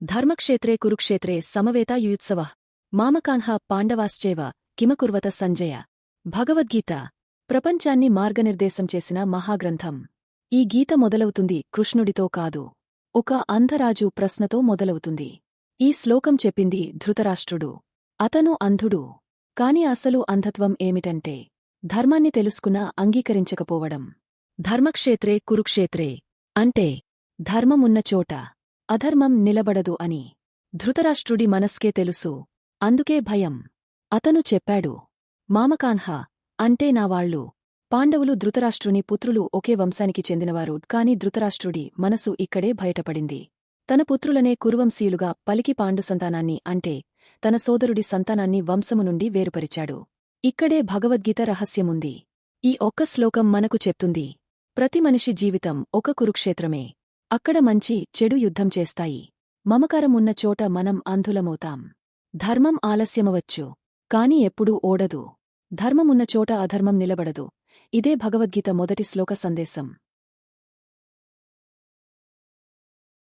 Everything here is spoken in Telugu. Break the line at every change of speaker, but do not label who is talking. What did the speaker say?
ధర్మక్షేత్రే కురుక్షేత్రే సమవేతాయుయుత్సవః మామకాన్హ పాండవాశ్చేవ కిమకుర్వత సంజయ. భగవద్గీత ప్రపంచాన్ని మార్గనిర్దేశం చేసిన మహాగ్రంథం. ఈ గీత మొదలవుతుంది కృష్ణుడితో కాదు, ఒక అంధరాజు ప్రశ్నతో మొదలవుతుంది. ఈ శ్లోకం చెప్పింది ధృతరాష్ట్రుడు. అతను అంధుడు. కాని అసలు అంధత్వం ఏమిటంటే ధర్మాన్ని తెలుసుకున్నా అంగీకరించకపోవడం. ధర్మక్షేత్రే కురుక్షేత్రే అంటే ధర్మమున్న చోట అధర్మం నిలబడదు అని ధృతరాష్ట్రుడి మనస్కే తెలుసు. అందుకే భయం. అతను చెప్పాడు, మామకాన్హ అంటే నావాళ్లు. పాండవులు ధృతరాష్ట్రుని పుత్రులు ఒకే వంశానికి చెందినవారు. కాని ధృతరాష్ట్రుడి మనసు ఇక్కడే బయటపడింది. తన పుత్రులనే కురువంశీయులుగా పలికి పాండు సంతానాన్ని అంటే తన సోదరుడి సంతానాన్ని వంశము నుండి వేరుపరిచాడు. ఇక్కడే భగవద్గీత రహస్యముంది. ఈ ఒక్క శ్లోకం మనకు చెప్తుంది, ప్రతి మనిషి జీవితం ఒక కురుక్షేత్రమే. అక్కడ మంచి చెడు యుద్ధం చేస్తాయి. మమకారం ఉన్న చోట మనం అంధులమవుతాం. ధర్మం ఆలస్యమవచ్చు, కాని ఎప్పుడూ ఓడదు. ధర్మమున్న చోట అధర్మం నిలబడదు. ఇదే భగవద్గీత మొదటి శ్లోక సందేశం.